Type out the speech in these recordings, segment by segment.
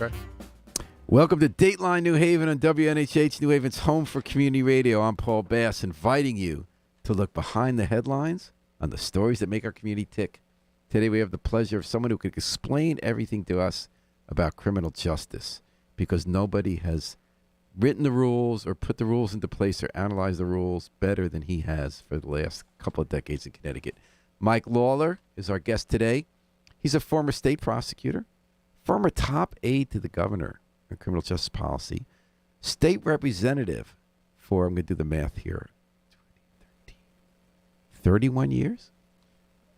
Okay. Welcome to Dateline New Haven on WNHH, New Haven's home for community radio. I'm Paul Bass, inviting you to look behind the headlines on the stories that make our community tick. Today we have the pleasure of someone who could explain everything to us about criminal justice, because nobody has written the rules or put the rules into place or analyzed the rules better than he has for the last couple of decades in Connecticut. Mike Lawlor is our guest today. He's a former state prosecutor, former top aide to the governor on criminal justice policy, state representative for, I'm going to do the math here, 31 years?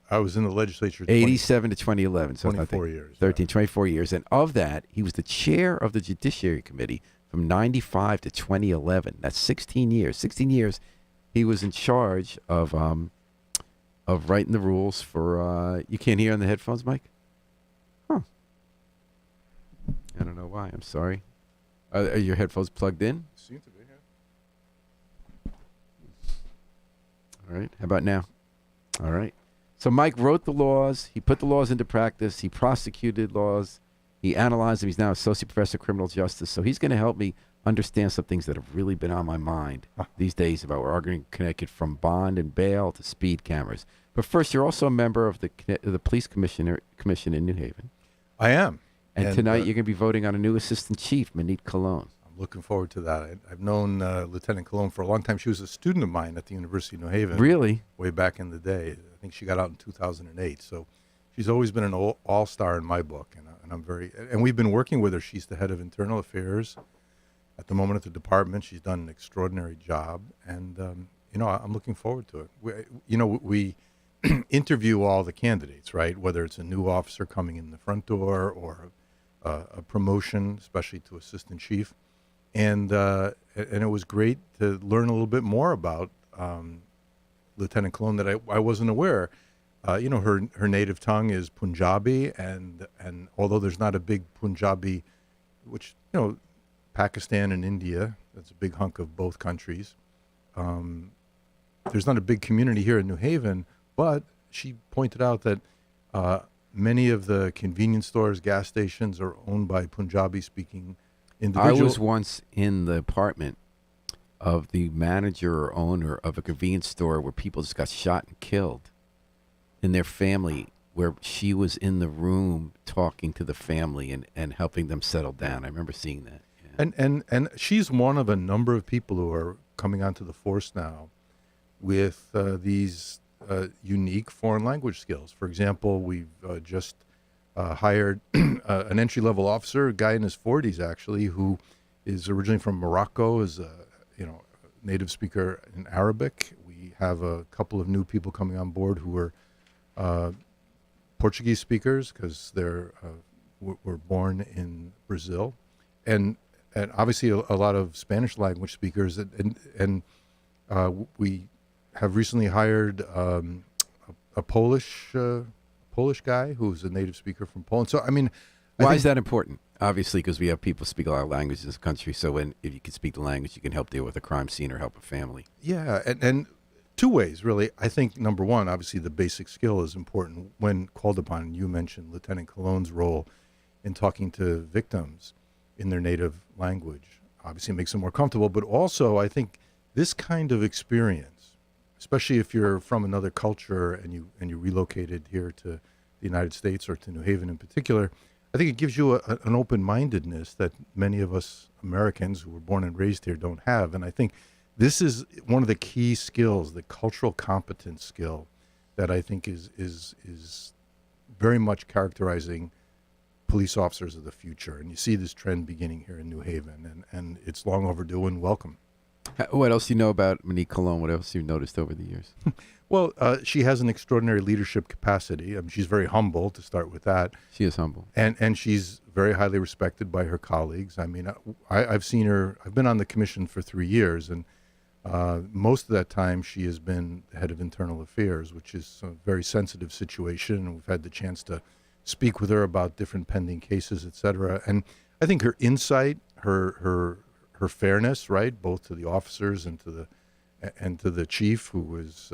I was in the legislature 87 to 2011. So 24 years. 13, 24 years. And of that, he was the chair of the Judiciary Committee from 95 to 2011. That's 16 years. 16 years he was in charge of writing the rules for, you can't hear on the headphones, Mike? Huh. I don't know why. I'm sorry. Are your headphones plugged in? Seem to be, yeah. All right. How about now? All right. So Mike wrote the laws. He put the laws into practice. He prosecuted laws. He analyzed them. He's now associate professor of criminal justice. So he's going to help me understand some things that have really been on my mind these days about we're arguing Connecticut, from bond and bail to speed cameras. But first, you're also a member of the police commission in New Haven. I am. And tonight you're going to be voting on a new assistant chief, Manit Cologne. I'm looking forward to that. I've known Lieutenant Cologne for a long time. She was a student of mine at the University of New Haven. Really? Way back in the day. I think she got out in 2008. So she's always been an all-star in my book. And I'm very, and we've been working with her. She's the head of internal affairs at the moment at the department. She's done an extraordinary job. And, I'm looking forward to it. We interview all the candidates, right? Whether it's a new officer coming in the front door or a promotion, especially to assistant chief. And it was great to learn a little bit more about Lieutenant Cologne that I wasn't aware. Her native tongue is Punjabi, and although there's not a big Punjabi, which, Pakistan and India, that's a big hunk of both countries. There's not a big community here in New Haven, but she pointed out that many of the convenience stores, gas stations are owned by Punjabi-speaking individuals. I was once in the apartment of the manager or owner of a convenience store where people just got shot and killed in their family, where she was in the room talking to the family and helping them settle down. I remember seeing that. Yeah. And she's one of a number of people who are coming onto the force now with these unique foreign language skills. For example, we've just hired an entry-level officer, a guy in his 40s actually, who is originally from Morocco, is a native speaker in Arabic. We have a couple of new people coming on board who are Portuguese speakers because they're were born in Brazil, and obviously a lot of Spanish language speakers, and we have recently hired a Polish guy who's a native speaker from Poland. So, Why is that important? Obviously, because we have people speak a lot of languages in this country. So if you can speak the language, you can help deal with a crime scene or help a family. Yeah, and two ways, really. I think, number one, obviously the basic skill is important when called upon. You mentioned Lieutenant Cologne's role in talking to victims in their native language. Obviously it makes them more comfortable, but also I think this kind of experience, especially if you're from another culture and you relocated here to the United States or to New Haven in particular, I think it gives you an open-mindedness that many of us Americans who were born and raised here don't have. And I think this is one of the key skills, the cultural competence skill, that I think is very much characterizing police officers of the future. And you see this trend beginning here in New Haven, and it's long overdue and welcome. What else do you know about Manit Cologne? What else have you noticed over the years? Well, she has an extraordinary leadership capacity. She's very humble, to start with that. She is humble. And she's very highly respected by her colleagues. I've seen her, I've been on the commission for 3 years, and most of that time she has been the head of internal affairs, which is a very sensitive situation. And we've had the chance to speak with her about different pending cases, et cetera. And I think her insight, her fairness, right, both to the officers and to the chief, who was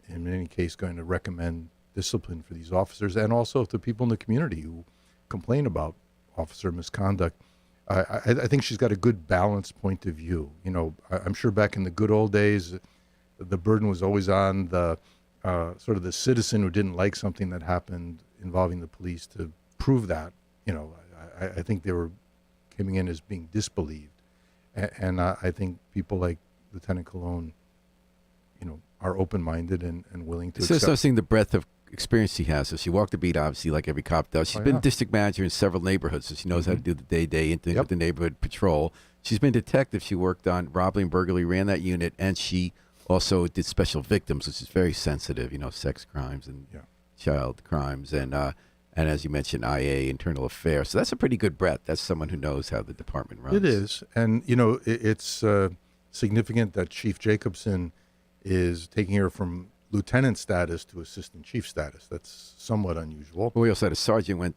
in any case going to recommend discipline for these officers, and also to people in the community who complain about officer misconduct. I think she's got a good balanced point of view. I'm sure back in the good old days, the burden was always on the sort of the citizen who didn't like something that happened involving the police to prove that. I think they were coming in as being disbelieved, and I think people like Lieutenant Cologne, are open-minded and willing to So accept. seeing the breadth of experience she has. So she walked the beat, obviously, like every cop does. She's been district manager in several neighborhoods, so she knows how to do the day-to-day with the neighborhood patrol. She's been detective. She worked on robbery and burglary, ran that unit, and she also did special victims, which is very sensitive, sex crimes and child crimes, and as you mentioned, IA, internal affairs. So that's a pretty good breadth. That's someone who knows how the department runs. It is, and it's significant that Chief Jacobson is taking her from lieutenant status to assistant chief status. That's somewhat unusual. Well, we also had a sergeant went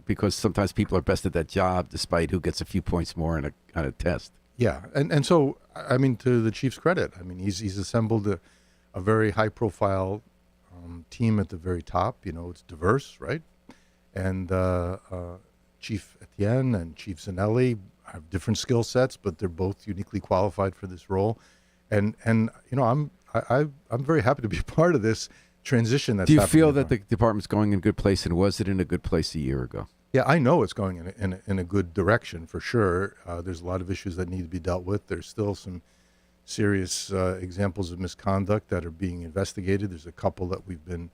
because sometimes people are best at that job, despite who gets a few points more on a test. Yeah, and so to the chief's credit, he's assembled a very high profile team at the very top. It's diverse, right? And Chief Etienne and Chief Zanelli have different skill sets, but they're both uniquely qualified for this role. And I'm very happy to be part of this transition. That's Do you happening feel in that the department's going in a good place, and was it in a good place a year ago? Yeah, I know it's going in a good direction for sure. There's a lot of issues that need to be dealt with. There's still some serious examples of misconduct that are being investigated. There's a couple that we've been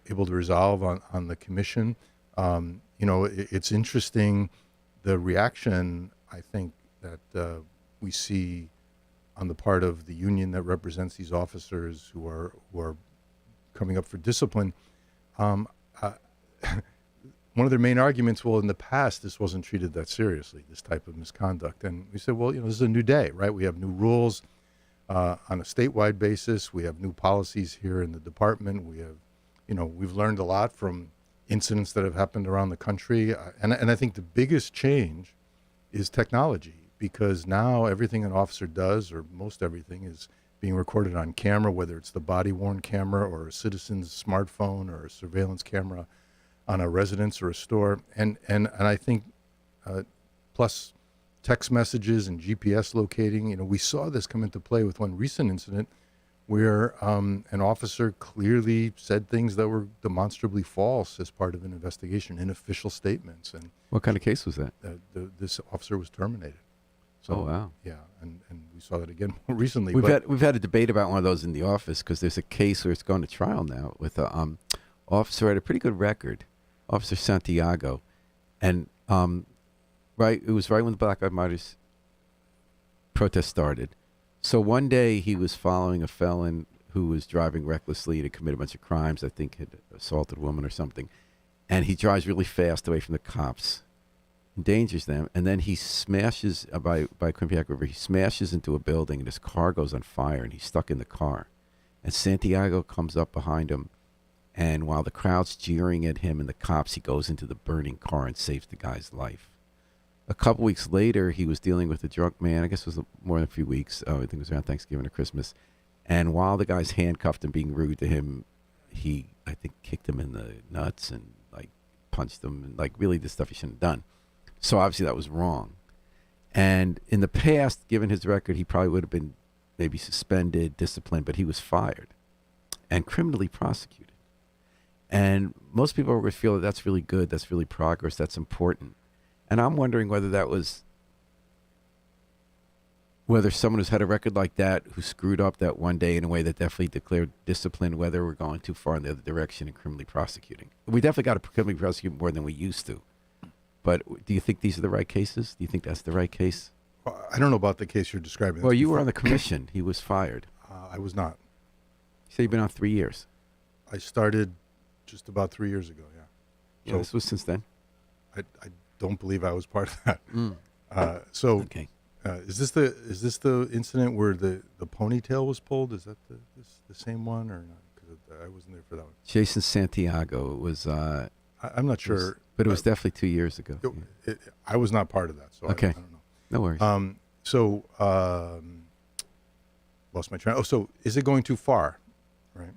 able to resolve on the commission. It's interesting the reaction, I think, that we see on the part of the union that represents these officers who are coming up for discipline. One of their main arguments, well, in the past, this wasn't treated that seriously, this type of misconduct. And we said, well, this is a new day, right? We have new rules on a statewide basis. We have new policies here in the department. We have, we've learned a lot from incidents that have happened around the country. And I think the biggest change is technology, because now everything an officer does, or most everything, is being recorded on camera, whether it's the body-worn camera or a citizen's smartphone or a surveillance camera on a residence or a store. And I think plus text messages and GPS locating, we saw this come into play with one recent incident where an officer clearly said things that were demonstrably false as part of an investigation in official statements. And what kind of case was that? This officer was terminated. So, oh, wow. Yeah, and we saw that again more recently. We've had a debate about one of those in the office, because there's a case where it's going to trial now with a officer had a pretty good record, Officer Santiago, and it was right when the Black Lives Matter protest started. So one day he was following a felon who was driving recklessly to commit a bunch of crimes. I think had assaulted a woman or something, and he drives really fast away from the cops, endangers them, and then he smashes by Quinnipiac River. He smashes into a building, and his car goes on fire, and he's stuck in the car. And Santiago comes up behind him, and while the crowd's jeering at him and the cops, he goes into the burning car and saves the guy's life. A couple weeks later, he was dealing with a drunk man. I guess it was more than a few weeks. I think it was around Thanksgiving or Christmas. And while the guy's handcuffed and being rude to him, he, I think, kicked him in the nuts and punched him and really the stuff he shouldn't have done. So obviously that was wrong. And in the past, given his record, he probably would have been maybe suspended, disciplined, but he was fired and criminally prosecuted. And most people would feel that that's really good, that's really progress, that's important. And I'm wondering whether someone who's had a record like that, who screwed up that one day in a way that definitely declared discipline, whether we're going too far in the other direction and criminally prosecuting. We definitely got to criminally prosecute more than we used to. But do you think these are the right cases? Do you think that's the right case? Well, I don't know about the case you're describing. Well, you were on the commission. He was fired. I was not. You say you've been on 3 years. I started just about 3 years ago, yeah. Yeah, this was since then. I don't believe I was part of that. Okay. Is this the incident where the ponytail was pulled? Is that the same one or not? Because I wasn't there for that one. Jason Santiago. It was. I'm not sure. But it was definitely 2 years ago. I was not part of that, so okay. I don't know. No worries. Lost my train. Oh, so is it going too far? Right.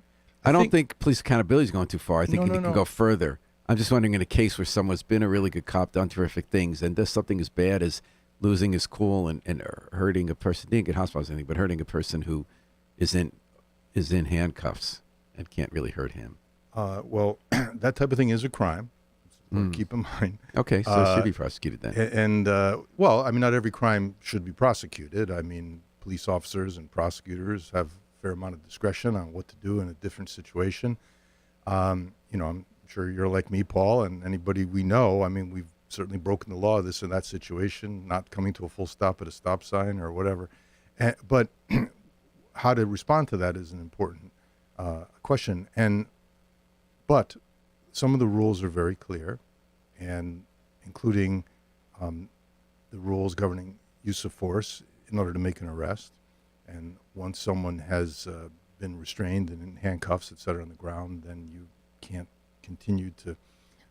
I don't think police accountability is going too far. I think it can go further. I'm just wondering, in a case where someone's been a really good cop, done terrific things, and does something as bad as losing his cool and hurting a person, didn't get hospitalized or anything, but hurting a person who is in handcuffs and can't really hurt him. Well, that type of thing is a crime. Keep in mind. Okay, so it should be prosecuted then. And well, I mean, not every crime should be prosecuted. I mean, police officers and prosecutors have a fair amount of discretion on what to do in a different situation. I'm sure you're like me, Paul, and anybody we know. I mean, we've certainly broken the law this and that situation, not coming to a full stop at a stop sign or whatever. But how to respond to that is an important question. But some of the rules are very clear, and including the rules governing use of force in order to make an arrest. And once someone has been restrained and in handcuffs, et cetera, on the ground, then you can't continue to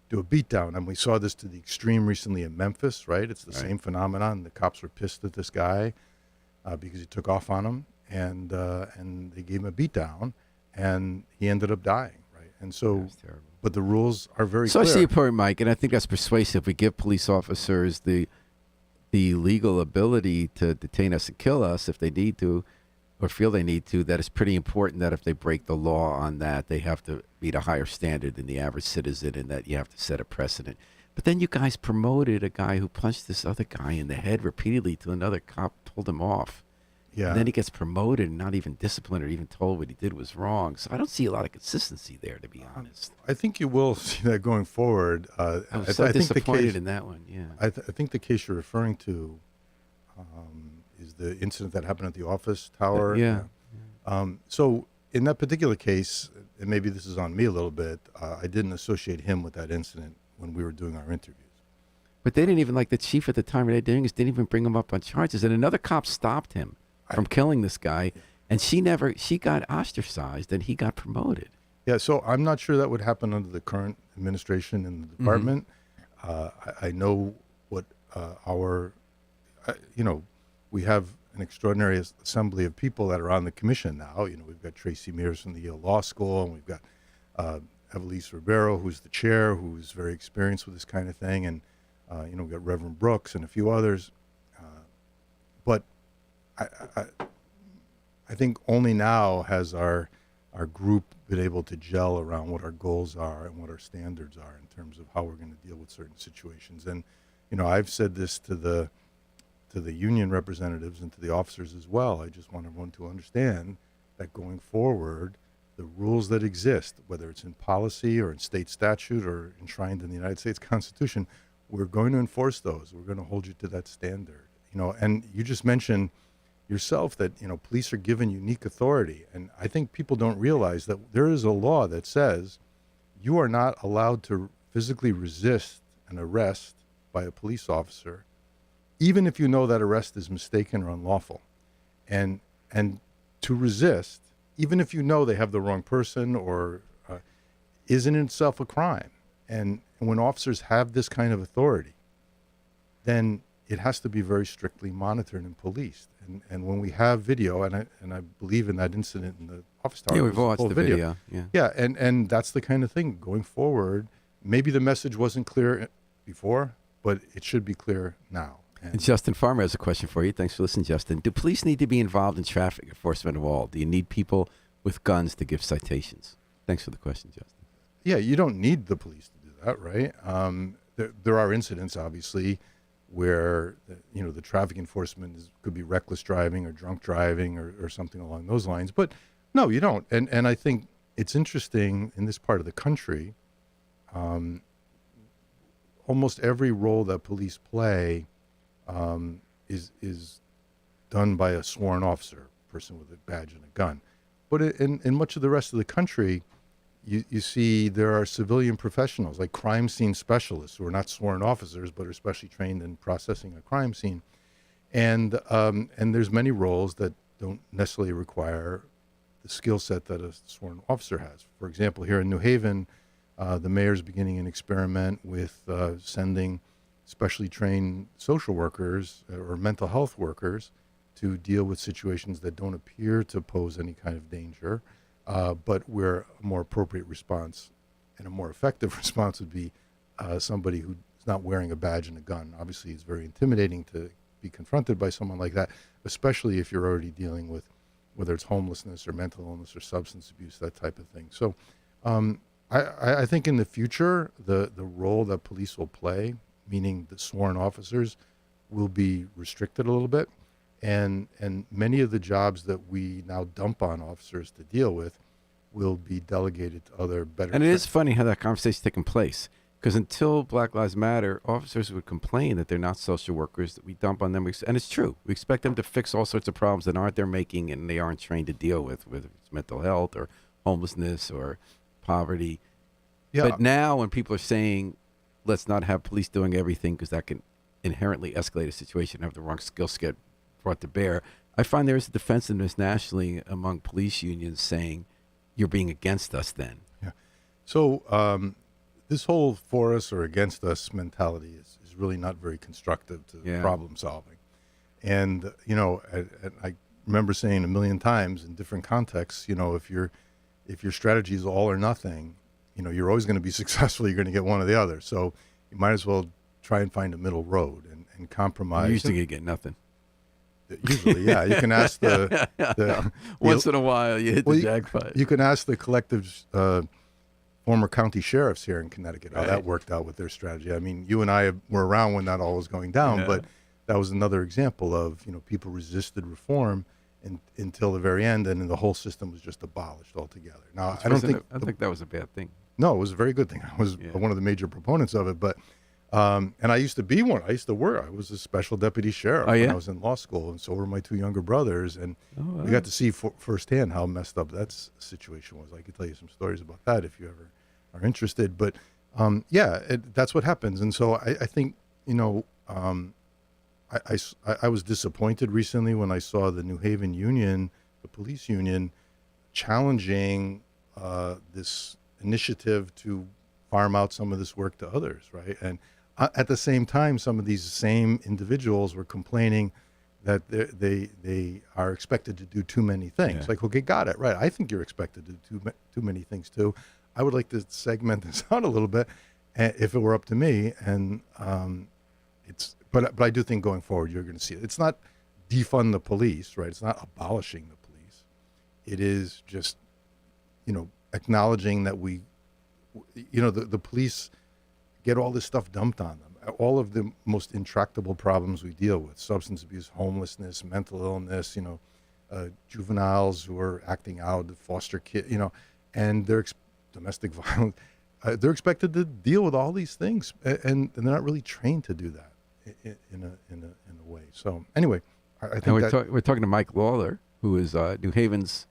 do a beatdown. And we saw this to the extreme recently in Memphis, right? It's the same phenomenon. The cops were pissed at this guy because he took off on them, and they gave him a beatdown, and he ended up dying, right? And so, but the rules are very So clear. I see your point, Mike, and I think that's persuasive. We give police officers the legal ability to detain us and kill us if they need to, or feel they need to. That is pretty important. That if they break the law on that, they have to meet a higher standard than the average citizen, and that you have to set a precedent. But then you guys promoted a guy who punched this other guy in the head repeatedly till another cop told him off. Yeah. And then he gets promoted and not even disciplined or even told what he did was wrong. So I don't see a lot of consistency there, to be honest. I think you will see that going forward. I was so disappointed in that one, yeah. I think the case you're referring to is the incident that happened at the office tower. Yeah. So in that particular case, and maybe this is on me a little bit, I didn't associate him with that incident when we were doing our interviews. But they didn't even, like the chief at the time, Renee Dominguez, didn't even bring him up on charges. And another cop stopped him from killing this guy, and she got ostracized, and he got promoted. Yeah, so I'm not sure that would happen under the current administration in the department. I know what we have an extraordinary assembly of people that are on the commission now. We've got Tracy Mears from the Yale Law School, and we've got Evelise Ribeiro, who's the chair, who's very experienced with this kind of thing, and we've got Reverend Brooks and a few others. But I think only now has our group been able to gel around what our goals are and what our standards are in terms of how we're going to deal with certain situations. And I've said this to the union representatives and to the officers as well. I just want everyone to understand that going forward, the rules that exist, whether it's in policy or in state statute or enshrined in the United States Constitution, we're going to enforce those. We're going to hold you to that standard. And you just mentioned yourself that police are given unique authority, and I think people don't realize that there is a law that says you are not allowed to physically resist an arrest by a police officer, even if you know that arrest is mistaken or unlawful, and to resist, even if you know they have the wrong person or is in itself a crime. And when officers have this kind of authority, then it has to be very strictly monitored and policed. And when we have video, and I believe in that incident in the office tower. Yeah, we've watched the video. Yeah, and that's the kind of thing going forward. Maybe the message wasn't clear before, but it should be clear now. And Justin Farmer has a question for you. Thanks for listening, Justin. Do police need to be involved in traffic enforcement at all? Do you need people with guns to give citations? Thanks for the question, Justin. Yeah, you don't need the police to do that, right? There are incidents, obviously, where the traffic enforcement could be reckless driving or drunk driving or something along those lines. But no, you don't. And I think it's interesting in this part of the country, almost every role that police play is done by a sworn officer, person with a badge and a gun. But in much of the rest of the country, you see there are civilian professionals like crime scene specialists who are not sworn officers but are specially trained in processing a crime scene, and there's many roles that don't necessarily require the skill set that a sworn officer has. For example, here in New Haven, the mayor's beginning an experiment with sending specially trained social workers or mental health workers to deal with situations that don't appear to pose any kind of danger, but where a more appropriate response And a more effective response would be somebody who's not wearing a badge and a gun. Obviously, it's very intimidating to be confronted by someone like that, especially if you're already dealing with whether it's homelessness or mental illness or substance abuse, that type of thing. So I think in the future, the role that police will play, meaning the sworn officers, will be restricted a little bit. And many of the jobs that we now dump on officers to deal with will be delegated to other better. And it is funny how that conversation's taking place. Because until Black Lives Matter, officers would complain that they're not social workers, that we dump on them. And it's true. We expect them to fix all sorts of problems that aren't their making and they aren't trained to deal with, whether it's mental health or homelessness or poverty. Yeah. But now when people are saying, let's not have police doing everything because that can inherently escalate a situation and have the wrong skills get brought to bear, I find there is a defensiveness nationally among police unions saying, you're being against us then. Yeah. So this whole for us or against us mentality is really not very constructive to problem solving. And, I remember saying a million times in different contexts, if your strategy is all or nothing, you're always going to be successful. You're going to get one or the other. So you might as well try and find a middle road and compromise. Usually you get nothing. Usually, yeah. You can ask the once in a while you hit the jackpot. You can ask the collective former county sheriffs here in Connecticut how that worked out with their strategy. I mean, you and I were around when that all was going down, but that was another example of people resisted reform until the very end, and then the whole system was just abolished altogether. Now, I think that was a bad thing. No, it was a very good thing. I was one of the major proponents of it, but. And I used to be one. I used to work. I was a special deputy sheriff when I was in law school, and so were my two younger brothers. And we got to see firsthand how messed up that situation was. I could tell you some stories about that if you ever are interested. But that's what happens. And so I think I was disappointed recently when I saw the New Haven Union, the police union, challenging this initiative to farm out some of this work to others, right? And at the same time, some of these same individuals were complaining that they are expected to do too many things. Yeah. Like, okay, got it, right. I think you're expected to do too many things too. I would like to segment this out a little bit if it were up to me. And but I do think going forward, you're going to see it. It's not defund the police, right? It's not abolishing the police. It is just, acknowledging that the police get all this stuff dumped on them. All of the most intractable problems we deal with, substance abuse, homelessness, mental illness, juveniles who are acting out, foster kids, and they're domestic violence. They're expected to deal with all these things, and they're not really trained to do that in a way. So anyway, I think we're talking to Mike Lawlor, who is New Haven's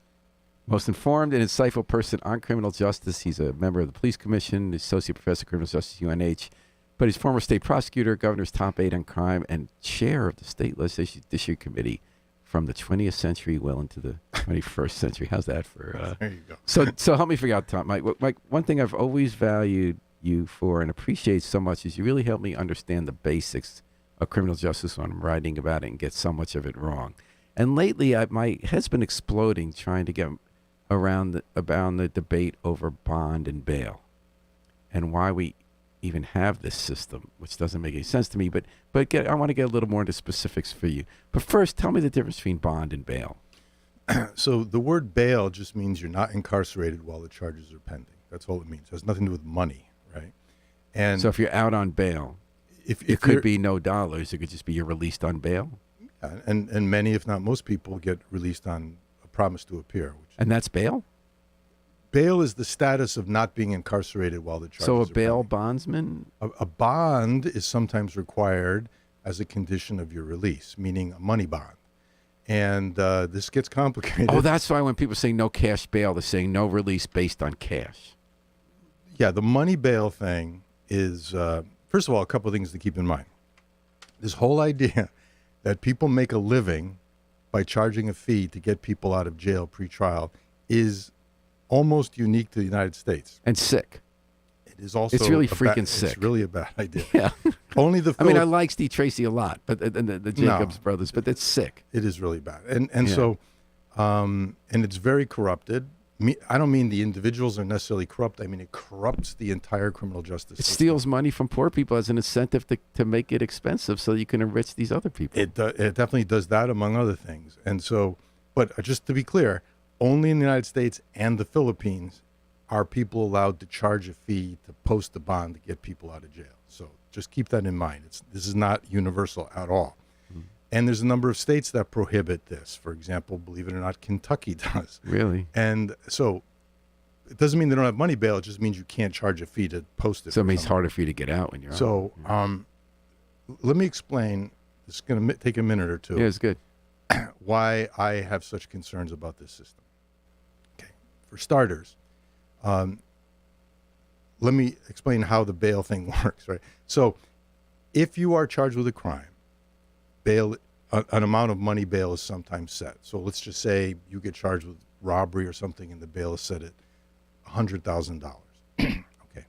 most informed and insightful person on criminal justice. He's a member of the Police Commission, associate professor of criminal justice at UNH, but he's former state prosecutor, governor's top aide on crime, and chair of the state legislative judiciary committee from the 20th century well into the 21st century. How's that for? There you go. So help me figure out, Tom. Mike, one thing I've always valued you for and appreciate so much is you really help me understand the basics of criminal justice when I'm writing about it and get so much of it wrong. And lately, my head's been exploding trying to get around the debate over bond and bail and why we even have this system, which doesn't make any sense to me. But I want to get a little more into specifics for you. But first, tell me the difference between bond and bail. So the word bail just means you're not incarcerated while the charges are pending. That's all it means. It has nothing to do with money, right? And so if you're out on bail, if it could be no dollars. It could just be you're released on bail. And many, if not most people, get released on a promise to appear. And that's bail? Bail is the status of not being incarcerated while the charges are pending. So a bail bondsman? A bond is sometimes required as a condition of your release, meaning a money bond. And this gets complicated. Oh, that's why when people say no cash bail, they're saying no release based on cash. Yeah, the money bail thing is, first of all, a couple of things to keep in mind. This whole idea that people make a living by charging a fee to get people out of jail pre-trial is almost unique to the United States. And sick. It is also it's really freaking sick. It's really a bad idea. Yeah. Only the I like Steve Tracy a lot, but the Jacobs brothers, but it's sick. It is really bad. And it's very corrupted. I don't mean the individuals are necessarily corrupt. I mean it corrupts the entire criminal justice It system. steals money from poor people as an incentive to make it expensive so you can enrich these other people. It definitely does that, among other things. And so, but just to be clear, only in the United States and the Philippines are people allowed to charge a fee to post a bond to get people out of jail. So just keep that in mind. This is not universal at all. And there's a number of states that prohibit this. For example, believe it or not, Kentucky does. Really? And so it doesn't mean they don't have money bail. It just means you can't charge a fee to post it. So it for makes it someone. harder for you to get out when you're out. So let me explain. It's going to take a minute or two. Yeah, it's good. Why I have such concerns about this system. Okay. For starters, let me explain how the bail thing works, right? So if you are charged with a crime, bail, an amount of money bail is sometimes set. So let's just say you get charged with robbery or something and the bail is set at $100,000. Okay.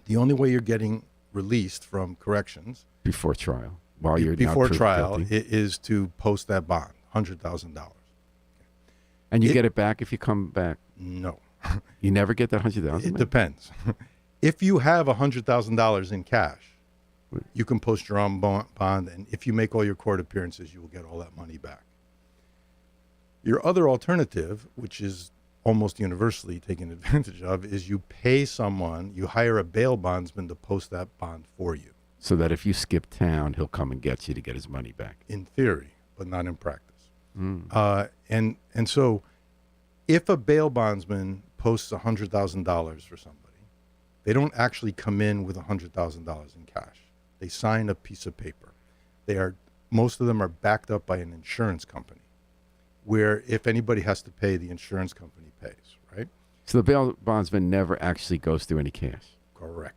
The only way you're getting released from corrections Before trial. While you're not before proved trial guilty. is to post that bond, $100,000. And you get it back if you come back. No. You never get that 100,000. It depends. If you have $100,000 in cash, you can post your own bond, and if you make all your court appearances, you will get all that money back. Your other alternative, which is almost universally taken advantage of, is you pay someone, you hire a bail bondsman to post that bond for you. So that if you skip town, he'll come and get you to get his money back. In theory, but not in practice. And so if a bail bondsman posts $100,000 for somebody, they don't actually come in with $100,000 in cash. They sign a piece of paper. Most of them are backed up by an insurance company, where if anybody has to pay, the insurance company pays, right? So the bail bondsman never actually goes through any cash. Correct.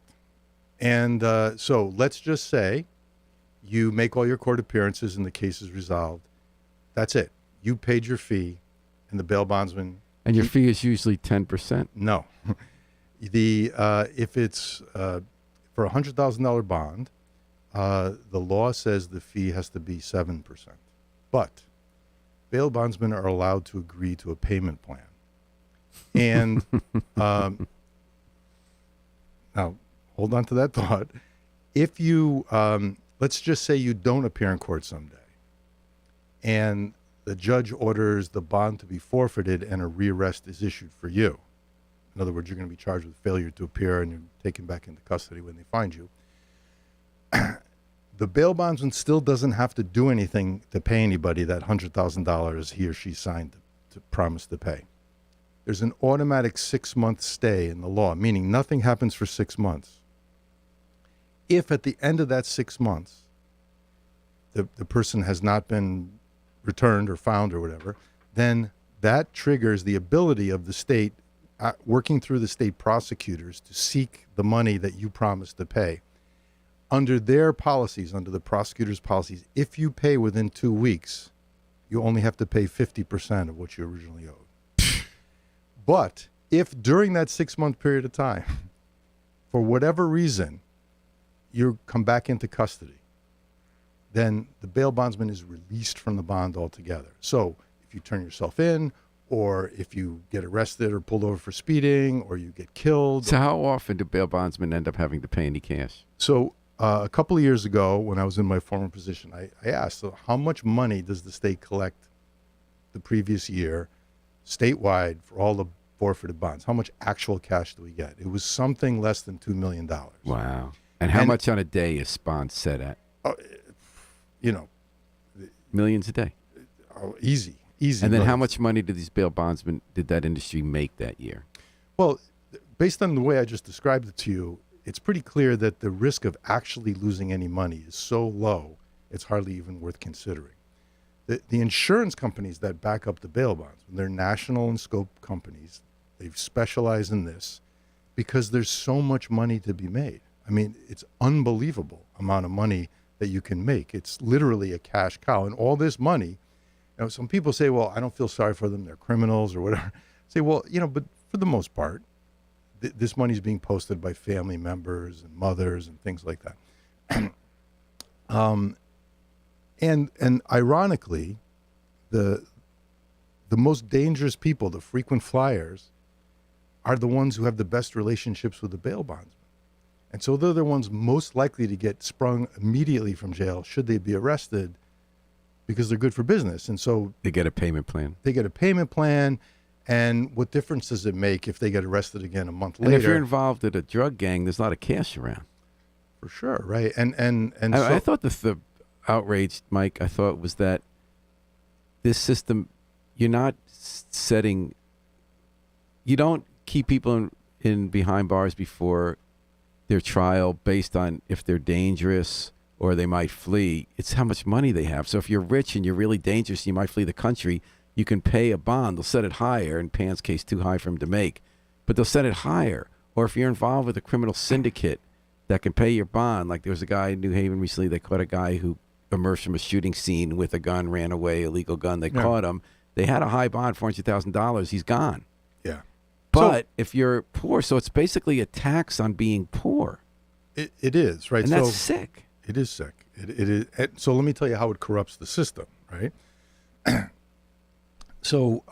And so let's just say you make all your court appearances and the case is resolved. That's it. You paid your fee, and the bail bondsman. And your fee is usually 10%. No. If it's for $100,000 bond, the law says the fee has to be 7%. But bail bondsmen are allowed to agree to a payment plan. And now, hold on to that thought. If you, let's just say you don't appear in court someday, and the judge orders the bond to be forfeited and a rearrest is issued for you. In other words, you're going to be charged with failure to appear and you're taken back into custody when they find you. The bail bondsman still doesn't have to do anything to pay anybody that $100,000 he or she signed to promise to pay. There's an automatic 6-month stay in the law, meaning nothing happens for 6 months. If at the end of that 6 months, the person has not been returned or found or whatever, then that triggers the ability of the state, working through the state prosecutors, to seek the money that you promised to pay. Under their policies, under the prosecutor's policies, if you pay within 2 weeks, you only have to pay 50% of what you originally owed. But if during that 6-month period of time, for whatever reason, you come back into custody, then the bail bondsman is released from the bond altogether. So if you turn yourself in, or if you get arrested or pulled over for speeding, or you get killed. So how often do bail bondsmen end up having to pay any cash? So a couple of years ago, when I was in my former position, I asked, so how much money does the state collect the previous year statewide for all the forfeited bonds? How much actual cash do we get? It was something less than $2 million. Wow. And how much on a day is bond set at? Millions a day. Easy. And then how much money did these bail bondsmen, did that industry make that year? Well, based on the way I just described it to you, it's pretty clear that the risk of actually losing any money is so low, it's hardly even worth considering. The insurance companies that back up the bail bonds, they're national in scope companies. They've specialized in this because there's so much money to be made. I mean, it's unbelievable amount of money that you can make. It's literally a cash cow. And all this money, some people say, well, I don't feel sorry for them. They're criminals or whatever. Say, well, but for the most part, this money is being posted by family members and mothers and things like that. And ironically, the The most dangerous people, the frequent flyers, are the ones who have the best relationships with the bail bondsman. And so they're the ones most likely to get sprung immediately from jail should they be arrested because they're good for business. And so They get a payment plan. they get a payment plan. And what difference does it make if they get arrested again a month And later? if you're involved in a drug gang, there's a lot of cash around. For sure, right? And I thought the outrage, Mike, I thought was that this system, you're not setting, you don't keep people in behind bars before their trial based on if they're dangerous or they might flee. It's how much money they have. So if you're rich and you're really dangerous and you might flee the country, you can pay a bond. They'll set it higher. In Pan's case, too high for him to make. But they'll set it higher. Or if you're involved with a criminal syndicate that can pay your bond, like there was a guy in New Haven recently, they caught a guy who emerged from a shooting scene with a gun, ran away, illegal gun. They caught him. They had a high bond, $400,000. He's gone. Yeah. But if you're poor, so it's basically a tax on being poor. It is, right? And that's sick. It is sick. It is. So let me tell you how it corrupts the system, right? So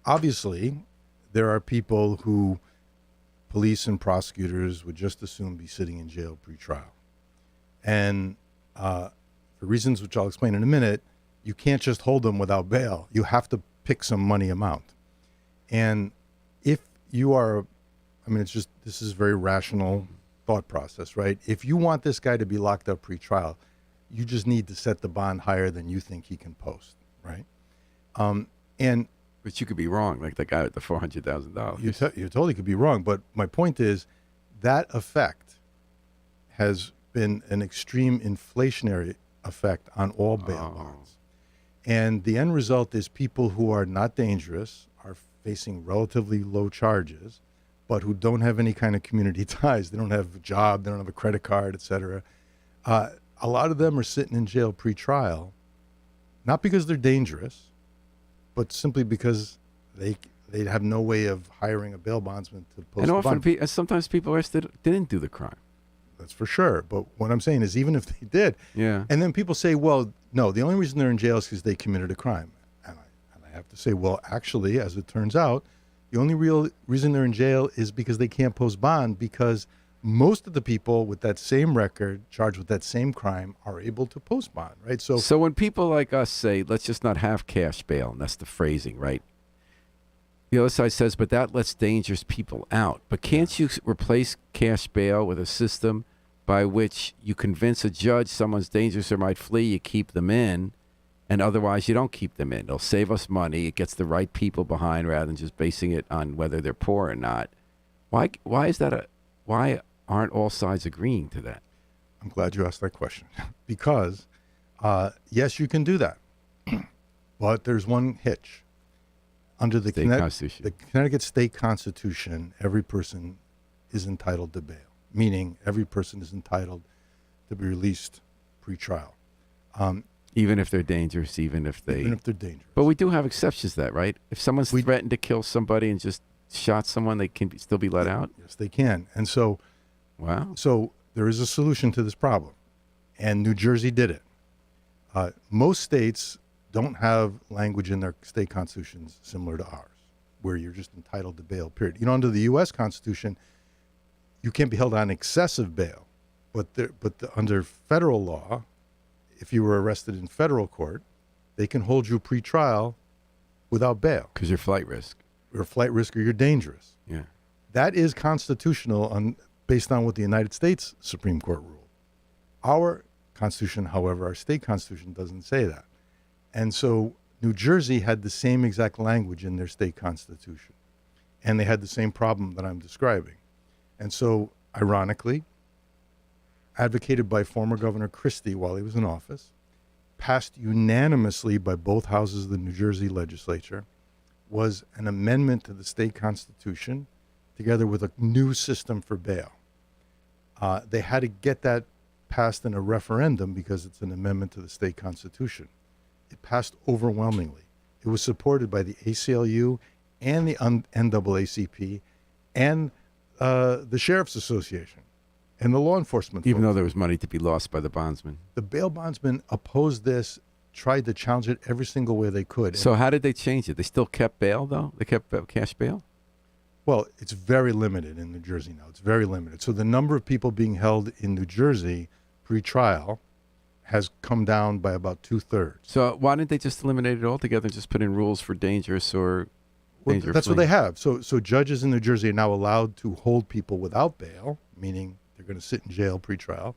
obviously, there are people who police and prosecutors would just as soon be sitting in jail pre-trial. And for reasons which I'll explain in a minute, you can't just hold them without bail. You have to pick some money amount. And if you are, I mean, this is very rational thought process, right? If you want this guy to be locked up pre-trial, you just need to set the bond higher than you think he can post, right? But you could be wrong, like the guy with the $400,000. You totally could be wrong, but my point is that effect has been an extreme inflationary effect on all bail bonds. And the end result is people who are not dangerous are facing relatively low charges, but who don't have any kind of community ties. They don't have a job, they don't have a credit card, et cetera. A lot of them are sitting in jail pre-trial, not because they're dangerous, but simply because they have no way of hiring a bail bondsman to post And the often, bond. sometimes people arrested didn't do the crime. That's for sure. But what I'm saying is even if they did, Yeah. and then people say, well, no, the only reason they're in jail is because they committed a crime. And I have to say, well, actually, as it turns out, the only real reason they're in jail is because they can't post bond, because most of the people with that same record charged with that same crime are able to post bond, right? So when people like us say, let's just not have cash bail, and that's the phrasing, right? The other side says, but that lets dangerous people out. But can't you replace cash bail with a system by which you convince a judge someone's dangerous or might flee, you keep them in, and otherwise you don't keep them in? It'll save us money. It gets the right people behind rather than just basing it on whether they're poor or not. Why is that why aren't all sides agreeing to that? I'm glad you asked that question because, yes, you can do that, but there's one hitch. Under the Connecticut State Constitution, every person is entitled to bail, meaning every person is entitled to be released pre-trial. Even if they're dangerous, even if they're dangerous. But we do have exceptions to that, right? If someone's threatened to kill somebody and just shot someone, they can still be let out? Yes, they can. And so, so there is a solution to this problem, and New Jersey did it. Most states don't have language in their state constitutions similar to ours, where you're just entitled to bail, period. You know, under the U.S. Constitution, you can't be held on excessive bail, but under federal law, if you were arrested in federal court, they can hold you pre-trial without bail. Because you're flight risk. You're a flight risk or you're dangerous. Yeah. That is constitutional based on what the United States Supreme Court ruled. Our Constitution, however, our state Constitution doesn't say that. And so New Jersey had the same exact language in their state constitution. And they had the same problem that I'm describing. And so, ironically, advocated by former Governor Christie while he was in office, passed unanimously by both houses of the New Jersey legislature, was an amendment to the state constitution together with a new system for bail. They had to get that passed in a referendum because it's an amendment to the state constitution. It passed overwhelmingly. It was supported by the ACLU and the NAACP and the Sheriff's Association and the law enforcement Even folks. though there was money to be lost by the bondsman. The bail bondsmen opposed this tried to challenge it every single way they could. So how did they change it? They still kept bail, though? They kept cash bail? Well, it's very limited in New Jersey now. It's very limited. So the number of people being held in New Jersey pre-trial has come down by about 2/3. So why didn't they just eliminate it altogether and just put in rules for dangerous or Well, danger that's what fleeing? they have. So judges in New Jersey are now allowed to hold people without bail, meaning they're going to sit in jail pre-trial,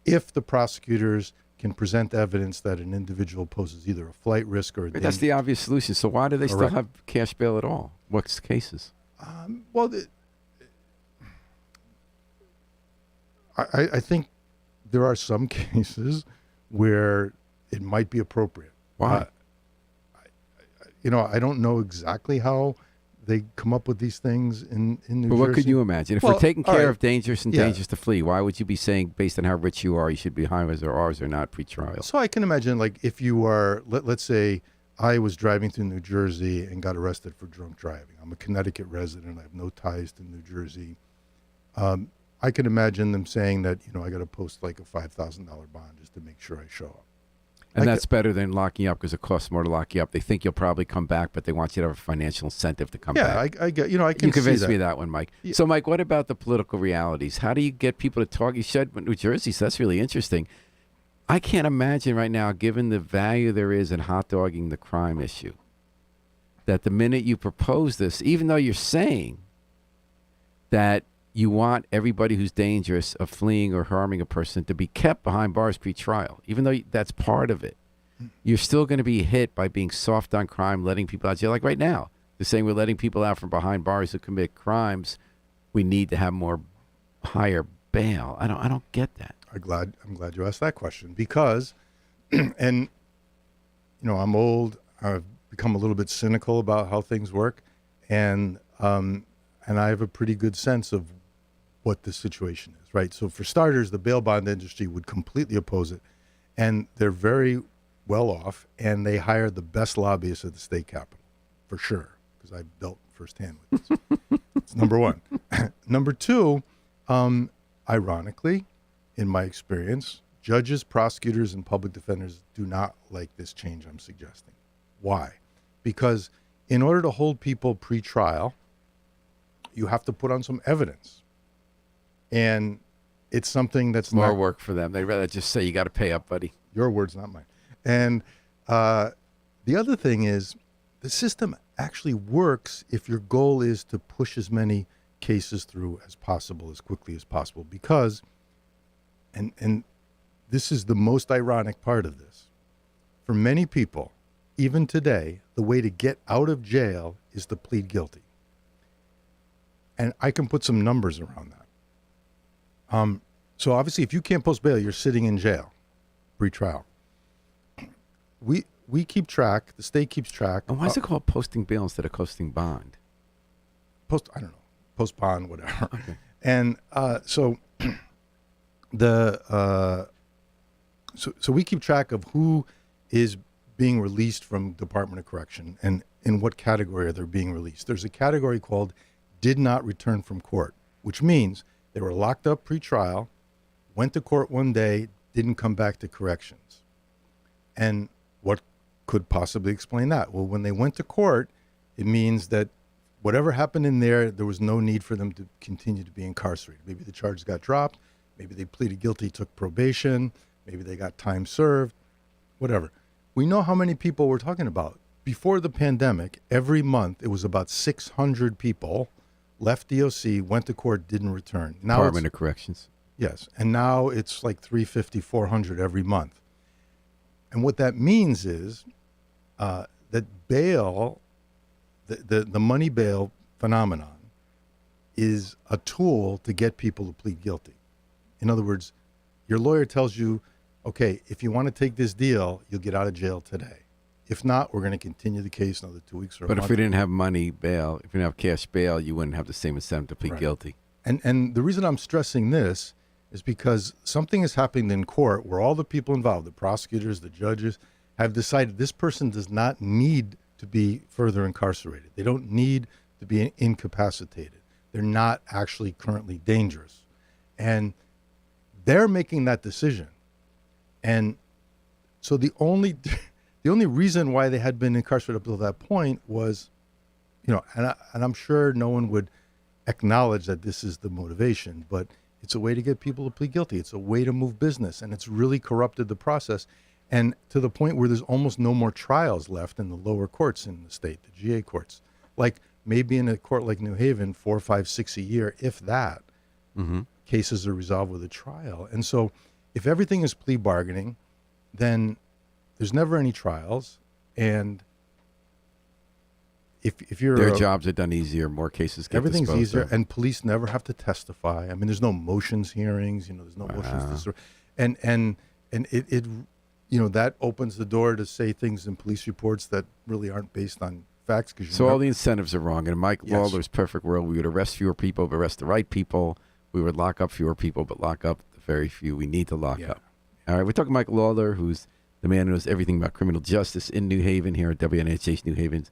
if the prosecutors can present evidence that an individual poses either a flight risk or a That's danger. the obvious solution. So why do they Correct. still have cash bail at all? What's the cases? Well, I think there are some cases where it might be appropriate. Why? I don't know exactly how they come up with these things in New But Jersey. what could you imagine? If Well, we're taking all care right. of dangerous and Yeah. dangerous to flee, why would you be saying, based on how rich you are, you should be highways or ours or not pre-trial? So I can imagine, like, if you are, let's say I was driving through New Jersey and got arrested for drunk driving. I'm a Connecticut resident. I have no ties to New Jersey. I can imagine them saying that, I got to post like a $5,000 bond just to make sure I show up. And Like- that's better than locking you up because it costs more to lock you up. They think you'll probably come back, but they want you to have a financial incentive to come back. Yeah, I get, I can You see convinced that. me of that one, Mike. Yeah. So, Mike, what about the political realities? How do you get people to talk? You said New Jersey, so that's really interesting. I can't imagine right now, given the value there is in hot dogging the crime issue, that the minute you propose this, even though you're saying that you want everybody who's dangerous of fleeing or harming a person to be kept behind bars pre-trial, even though that's part of it, you're still going to be hit by being soft on crime, letting people out of jail. Like right now, they're saying we're letting people out from behind bars who commit crimes. We need to have more higher bail. I don't get that. I'm glad you asked that question because, and I'm old. I've become a little bit cynical about how things work, and I have a pretty good sense of what the situation is. Right. So for starters, the bail bond industry would completely oppose it, and they're very well off, and they hire the best lobbyists at the state capitol, for sure, because I've dealt firsthand with this. It's number one. Number two, ironically, in my experience, judges, prosecutors, and public defenders do not like this change I'm suggesting. Why? Because in order to hold people pre-trial, you have to put on some evidence. And it's something that's More not work for them. They'd rather just say, you got to pay up, buddy. your words, not mine. And the other thing is the system actually works if your goal is to push as many cases through as possible, as quickly as possible, because and this is the most ironic part of this. For many people, even today, the way to get out of jail is to plead guilty. And I can put some numbers around that. So obviously, if you can't post bail, you're sitting in jail, pre-trial. We keep track. The state keeps track. And why is it called posting bail instead of posting bond? Post bond, whatever. Okay. And so we keep track of who is being released from Department of Correction and in what category they're being released. There's a category called did not return from court, which means they were locked up pre-trial, went to court one day, didn't come back to corrections. And what could possibly explain that? Well, when they went to court, it means that whatever happened in there was no need for them to continue to be incarcerated. Maybe the charges got dropped. Maybe they pleaded guilty, took probation. Maybe they got time served, whatever. We know how many people we're talking about. Before the pandemic, every month, it was about 600 people left DOC, went to court, didn't return. Now Department of Corrections. Yes. And now it's like 350, 400 every month. And what that means is that bail, the money bail phenomenon, is a tool to get people to plead guilty. In other words, your lawyer tells you, okay, if you want to take this deal, you'll get out of jail today. If not, we're going to continue the case another 2 weeks or a But month. if we didn't have money bail, if we didn't have cash bail, you wouldn't have the same incentive to plead Right. guilty. And the reason I'm stressing this is because something has happened in court where all the people involved, the prosecutors, the judges, have decided this person does not need to be further incarcerated. They don't need to be incapacitated. They're not actually currently dangerous. And they're making that decision. And so the only the only reason why they had been incarcerated up to that point was, and I'm sure no one would acknowledge that this is the motivation, but it's a way to get people to plead guilty. It's a way to move business, and it's really corrupted the process, and to the point where there's almost no more trials left in the lower courts in the state, the GA courts. Like maybe in a court like New Haven, 4, 5, 6 a year, if that. Cases are resolved with a trial. And so if everything is plea bargaining, then there's never any trials. And if you're Their jobs are done easier, more cases get everything's disposed easier, of. and police never have to testify. I mean, there's no motions hearings, there's no motions to, and it that opens the door to say things in police reports that really aren't based on facts. So all the incentives are wrong. In Mike Yes. Lawler's perfect world, we would arrest fewer people, but arrest the right people. We would lock up fewer people, but lock up the very few we need to lock up. All right, we're talking Mike Lawler, who's the man who knows everything about criminal justice in New Haven here at WNHH New Haven's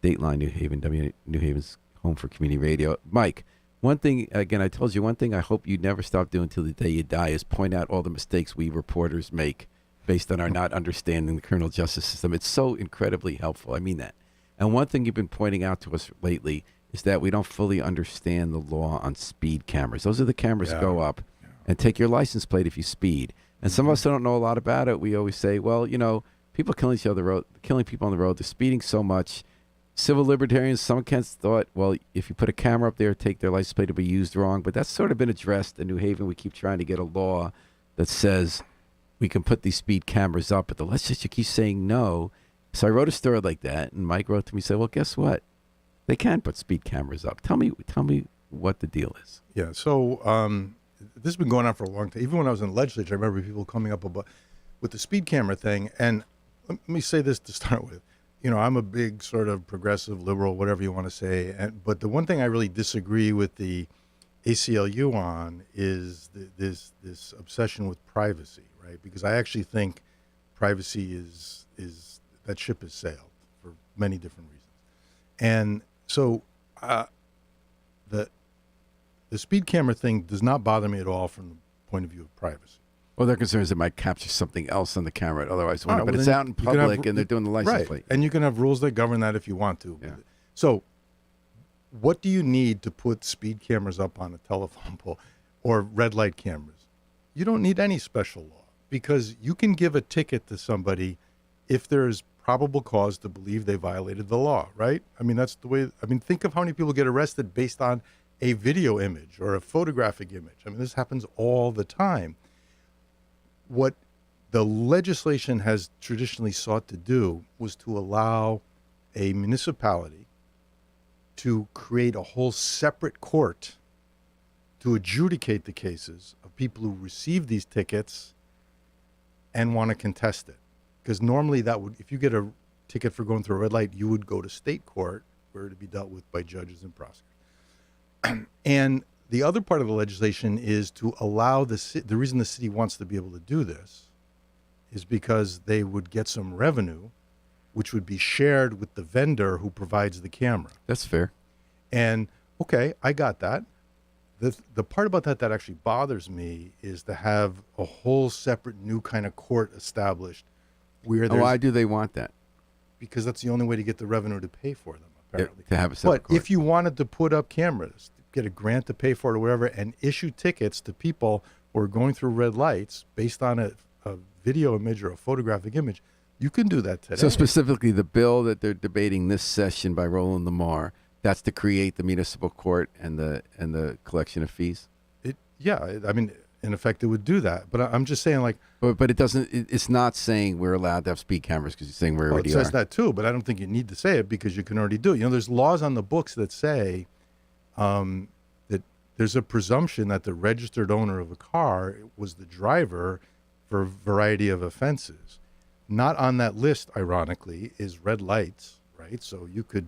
Dateline New Haven, New Haven's home for community radio. Mike, one thing, again, I told you one thing I hope you never stop doing till the day you die is point out all the mistakes we reporters make based on our not understanding the criminal justice system. It's so incredibly helpful. I mean that. And one thing you've been pointing out to us lately is that we don't fully understand the law on speed cameras. Those are the cameras that go up and take your license plate if you speed. And some of us don't know a lot about it. We always say, well, people killing each other, killing people on the road, they're speeding so much. Civil libertarians, some cats thought, well, if you put a camera up there, take their license plate to be used wrong. But that's sort of been addressed in New Haven. We keep trying to get a law that says we can put these speed cameras up, but the legislature keeps saying no. So I wrote a story like that, and Mike wrote to me and said, well, guess what? They can put speed cameras up. Tell me what the deal is. Yeah, so this has been going on for a long time. Even when I was in the legislature, I remember people coming up with the speed camera thing. And let me say this to start with. I'm a big sort of progressive, liberal, whatever you want to say. But the one thing I really disagree with the ACLU on is this obsession with privacy, right? Because I actually think privacy is that ship has sailed for many different reasons. And so the speed camera thing does not bother me at all from the point of view of privacy. Well, their concern is it might capture something else on the camera. Otherwise, All right, but well, it's then out in you can public, have- and they're doing the license plate. And you can have rules that govern that if you want to. Yeah. So what do you need to put speed cameras up on a telephone pole or red light cameras? You don't need any special law, because you can give a ticket to somebody if there is probable cause to believe they violated the law, right? I mean, that's the way. I mean, think of how many people get arrested based on a video image or a photographic image. I mean, this happens all the time. What the legislation has traditionally sought to do was to allow a municipality to create a whole separate court to adjudicate the cases of people who receive these tickets and want to contest it. Because normally that would, if you get a ticket for going through a red light, you would go to state court where it would be dealt with by judges and prosecutors. And the other part of the legislation is to allow the reason the city wants to be able to do this is because they would get some revenue, which would be shared with the vendor who provides the camera. That's fair. And okay, I got that. The part about that actually bothers me is to have a whole separate new kind of court established where there's, Why do they want that? because that's the only way to get the revenue to pay for them, apparently. To have a separate But if you wanted to put up cameras, get a grant to pay for it or whatever, and issue tickets to people who are going through red lights based on a video image or a photographic image, you can do that today. So specifically, the bill that they're debating this session by Roland Lamar, that's to create the municipal court and the collection of fees. I mean, in effect, it would do that. But I'm just saying, like, But it doesn't. It's not saying we're allowed to have speed cameras because you're saying we well, it already says are. that too, but I don't think you need to say it because you can already do it. There's laws on the books that say that there's a presumption that the registered owner of a car was the driver for a variety of offenses. Not on that list, ironically, is red lights, right? So you could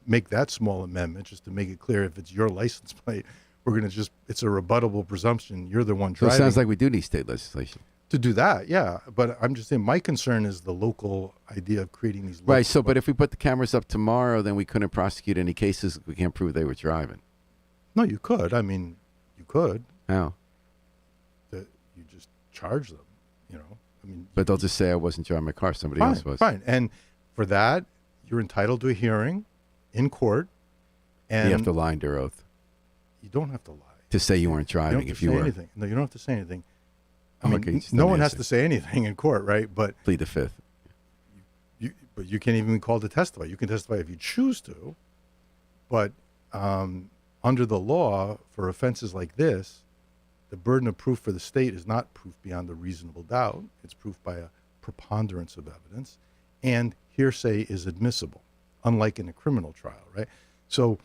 make that small amendment just to make it clear if it's your license plate, it's a rebuttable presumption. You're the one So driving. it sounds like we do need state legislation. To do that, yeah. But I'm just saying my concern is the local idea of creating these Right. local- So, but if we put the cameras up tomorrow, then we couldn't prosecute any cases. We can't prove they were driving. No, you could. I mean, you could. How? You just charge them, I mean, But they'll just say I wasn't driving my car. Somebody fine, else was. fine. And for that, you're entitled to a hearing in court. And You have to lie under oath you don't have to lie. to say you weren't You don't driving have if to you say were. anything. No, you don't have to say anything. I Oh, mean, okay, just no let me one has answer. to say anything in court, right? But Plead the fifth. but you can't even be called to testify. You can testify if you choose to, but under the law, for offenses like this, the burden of proof for the state is not proof beyond a reasonable doubt. It's proof by a preponderance of evidence, and hearsay is admissible, unlike in a criminal trial, right? So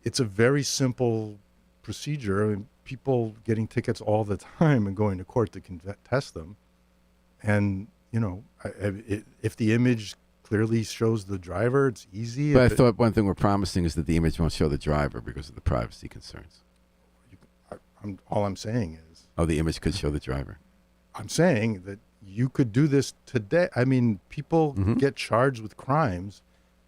it's a very simple procedure. I mean, people getting tickets all the time and going to court to contest them, and if the image clearly shows the driver, it's easy. But I If it- thought one thing we're promising is that the image won't show the driver because of the privacy concerns. all I'm saying is, Oh, the image could show the driver. I'm saying that you could do this today. I mean, people Mm-hmm. get charged with crimes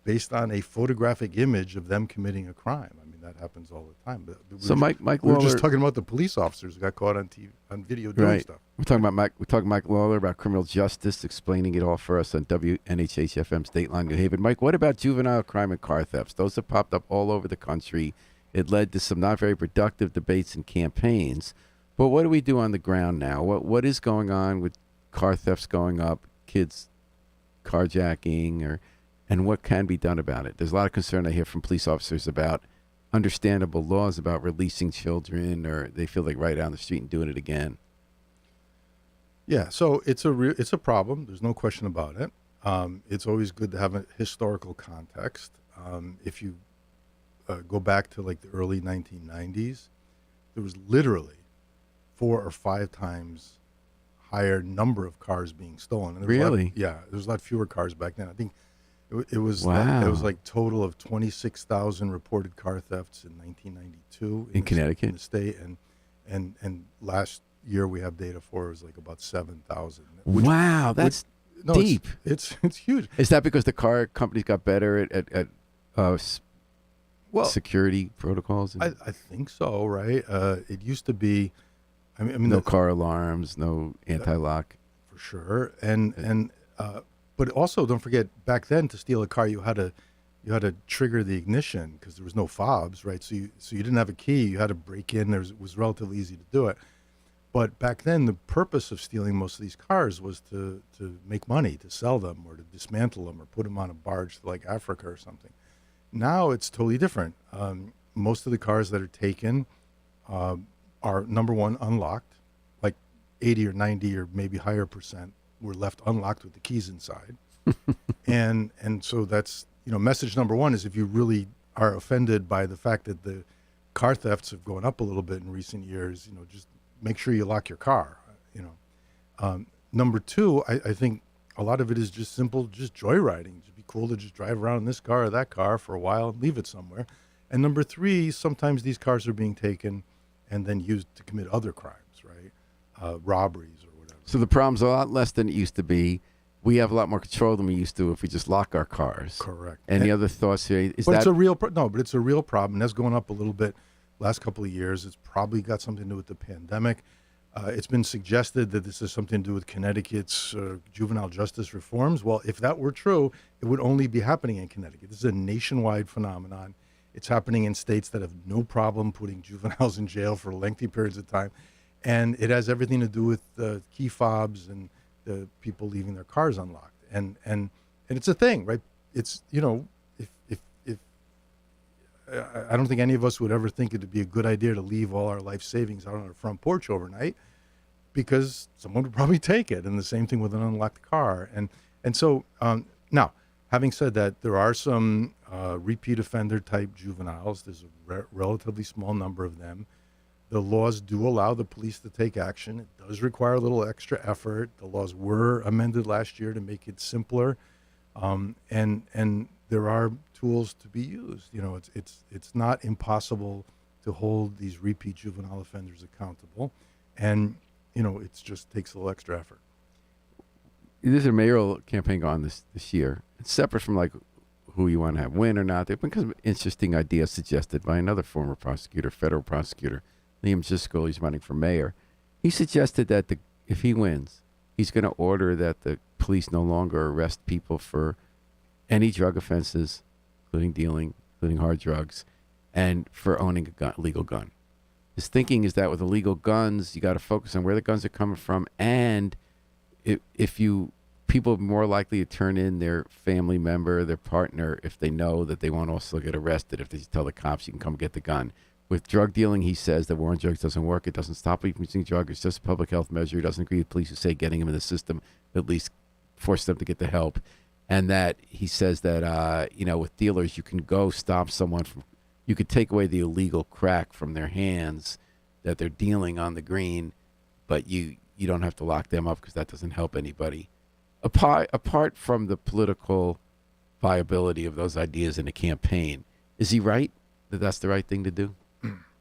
based on a photographic image of them committing a crime. I mean, that happens all the time. But So Mike we were just Lawlor- talking about the police officers who got caught on TV, on video doing Right. stuff. We're talking about Mike Lawlor about criminal justice, explaining it all for us on WNHH FM's Dateline New Haven. Mike, what about juvenile crime and car thefts? Those have popped up all over the country. It led to some not very productive debates and campaigns. But what do we do on the ground now? What is going on with car thefts going up, kids carjacking, and what can be done about it? There's a lot of concern I hear from police officers about understandable laws about releasing children, or they feel like right down the street and doing it again. Yeah, so it's a problem. There's no question about it. It's always good to have a historical context. If you go back to like the early 1990s, there was literally 4 or 5 times higher number of cars being stolen. And there was a lot- Really? yeah, there was a lot fewer cars back then. I think it was Wow. it was like total of 26,000 reported car thefts in 1992 In the Connecticut? in the state, and last year we have data for was like about 7,000. Wow, that's No, deep. It's huge. Is that because the car companies got better at Well, security protocols? And I think so, right? It used to be, I mean, no car alarms, no anti-lock. for sure, and but also don't forget back then to steal a car you had to trigger the ignition because there was no fobs, right? So you didn't have a key. You had to break in. It was relatively easy to do it. But back then, the purpose of stealing most of these cars was to make money, to sell them or to dismantle them or put them on a barge to like Africa or something. Now it's totally different. Most of the cars that are taken are, number one, unlocked. Like 80 or 90 or maybe higher percent were left unlocked with the keys inside. and so that's, message number one is if you really are offended by the fact that the car thefts have gone up a little bit in recent years, just make sure you lock your car. Number two, I think a lot of it is just simple, just joyriding. It'd be cool to just drive around in this car or that car for a while and leave it somewhere. And number three, sometimes these cars are being taken and then used to commit other crimes, right? Robberies or whatever. So the problem's a lot less than it used to be. We have a lot more control than we used to if we just lock our cars. Correct. Any other thoughts here? Is But that it's a real but it's a real problem. That's going up a little bit last couple of years. It's probably got something to do with the pandemic. It's been suggested that this has something to do with Connecticut's juvenile justice reforms. Well, if that were true, it would only be happening in Connecticut. This is a nationwide phenomenon. It's happening in states that have no problem putting juveniles in jail for lengthy periods of time. And it has everything to do with key fobs and the people leaving their cars unlocked. And it's a thing, right? It's, if I don't think any of us would ever think it'd be a good idea to leave all our life savings out on our front porch overnight because someone would probably take it. And the same thing with an unlocked car. And so now, having said that, there are some repeat offender type juveniles. There's a relatively small number of them. The laws do allow the police to take action. It does require a little extra effort. The laws were amended last year to make it simpler. And there are tools to be used. It's not impossible to hold these repeat juvenile offenders accountable. And, it just takes a little extra effort. There's a mayoral campaign going on this year. It's separate from like who you want to have win or not. There have been some interesting ideas suggested by another former prosecutor, federal prosecutor, Liam Ziskel. He's running for mayor. He suggested that if he wins, he's going to order that the police no longer arrest people for any drug offenses, including dealing, including hard drugs, and for owning a gun, legal gun. His thinking is that with illegal guns, you got to focus on where the guns are coming from, and people are more likely to turn in their family member, their partner, if they know that they won't also get arrested if they just tell the cops you can come get the gun. With drug dealing, he says that war on drugs doesn't work. It doesn't stop people from using drugs. It's just a public health measure. He doesn't agree with police who say getting them in the system at least force them to get the help. And that he says that, with dealers, you can go stop someone from, you could take away the illegal crack from their hands that they're dealing on the green, but you don't have to lock them up because that doesn't help anybody. Apart from the political viability of those ideas in a campaign, is he right that that's the right thing to do?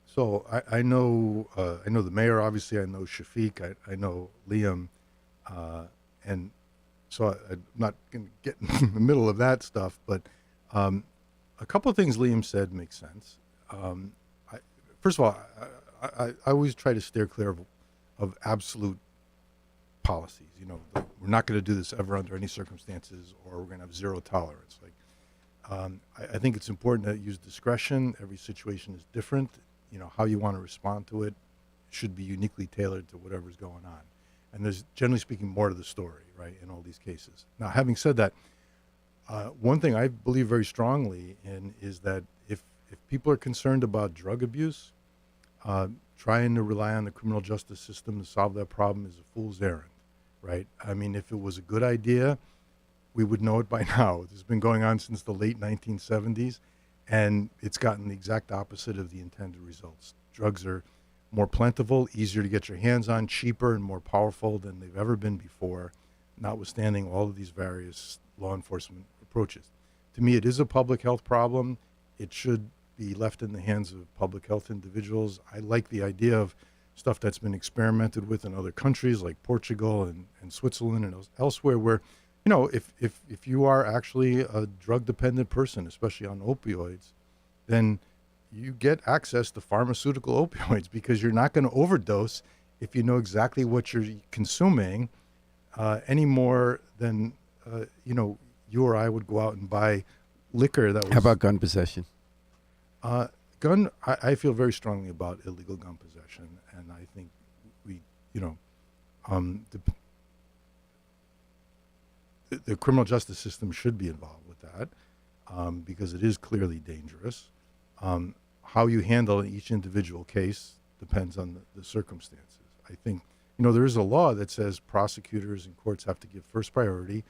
So I know the mayor. Obviously, I know Shafiq. I know Liam, and so I'm not going to get in the middle of that stuff. But a couple of things Liam said make sense. First of all, I always try to steer clear of absolute policies. We're not going to do this ever under any circumstances, or we're going to have zero tolerance. I think it's important to use discretion. Every situation is different. How you want to respond to it should be uniquely tailored to whatever's going on. And there's, generally speaking, more to the story, right, in all these cases. Now, having said that, one thing I believe very strongly in is that if people are concerned about drug abuse, trying to rely on the criminal justice system to solve that problem is a fool's errand, right? I mean, if it was a good idea, we would know it by now. This has been going on since the late 1970s, and it's gotten the exact opposite of the intended results. Drugs are more plentiful, easier to get your hands on, cheaper and more powerful than they've ever been before, notwithstanding all of these various law enforcement approaches. To me, it is a public health problem. It should be left in the hands of public health individuals. I like the idea of stuff that's been experimented with in other countries like Portugal and Switzerland and elsewhere, where if you are actually a drug-dependent person, especially on opioids, then you get access to pharmaceutical opioids because you're not going to overdose if you know exactly what you're consuming, any more than, you or I would go out and buy liquor that was... How about gun possession? I feel very strongly about illegal gun possession, and I think the criminal justice system should be involved with that because it is clearly dangerous. How you handle each individual case depends on the circumstances. I think, there is a law that says prosecutors and courts have to give first priority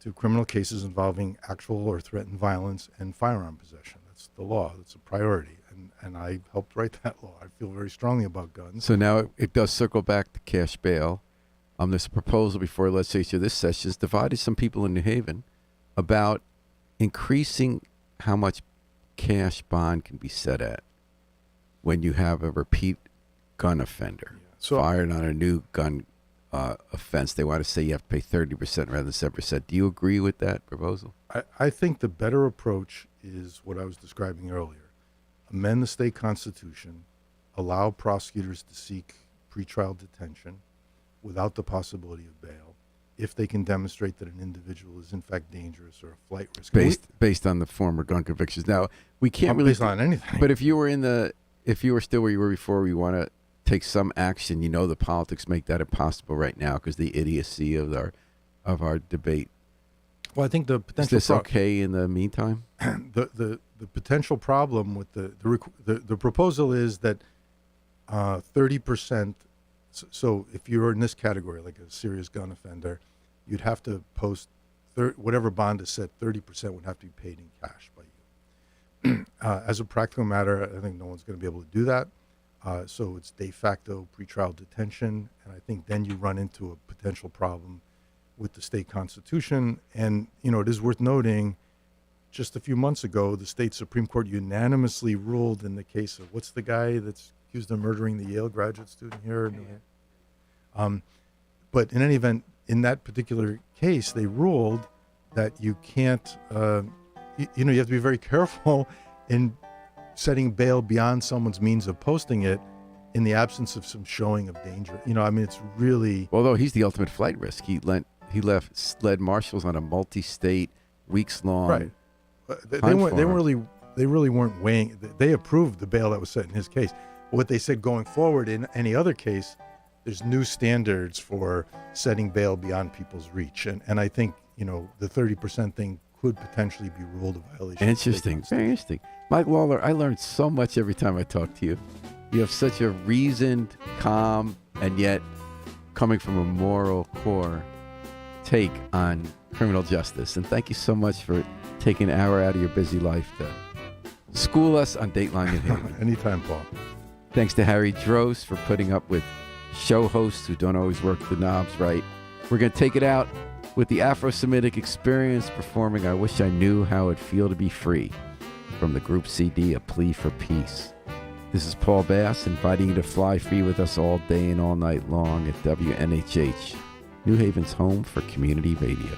to criminal cases involving actual or threatened violence and firearm possession. That's the law. That's a priority. And I helped write that law. I feel very strongly about guns. So now it does circle back to cash bail. There's a proposal before legislature this session has divided some people in New Haven about increasing how much cash bond can be set at when you have a repeat gun offender fired on a new gun offense. They want to say you have to pay 30% rather than 7%. Do you agree with that proposal? I think the better approach is what I was describing earlier. Amend the state constitution, allow prosecutors to seek pretrial detention without the possibility of bail if they can demonstrate that an individual is in fact dangerous or a flight risk. Based on the former gun convictions. Now, we can't really... Based on anything. But if you were still where you were before, we want to take some action. The politics make that impossible right now because the idiocy of our debate. Well, I think the potential... Is this okay in the meantime? The potential problem with the proposal is that 30%. So if you're in this category, like a serious gun offender, you'd have to post whatever bond is set. 30% would have to be paid in cash by you. As a practical matter, I think no one's going to be able to do that. So it's de facto pretrial detention, and I think then you run into a potential problem with the state constitution. And it is worth noting, just a few months ago, the state Supreme Court unanimously ruled in the case of what's the guy that's accused of murdering the Yale graduate student here. But in any event, in that particular case, they ruled that you can't, you have to be very careful in setting bail beyond someone's means of posting it, in the absence of some showing of danger. I mean, it's really Although he's the ultimate flight risk. He led marshals on a multi-state, weeks-long. right. They really weren't weighing. They approved the bail that was set in his case. What they said going forward in any other case, there's new standards for setting bail beyond people's reach, and I think the 30% thing could potentially be ruled a violation. Interesting, very interesting. Mike Lawlor, I learned so much every time I talk to you. You have such a reasoned, calm, and yet coming from a moral core take on criminal justice. And thank you so much for taking an hour out of your busy life to school us on Dateline New Haven. Anytime, Paul. Thanks to Harry Drost for putting up with show hosts who don't always work the knobs right. We're going to take it out with the Afro-Semitic Experience performing I Wish I Knew How It'd Feel to Be Free from the group CD, A Plea for Peace. This is Paul Bass inviting you to fly free with us all day and all night long at WNHH, New Haven's home for community radio.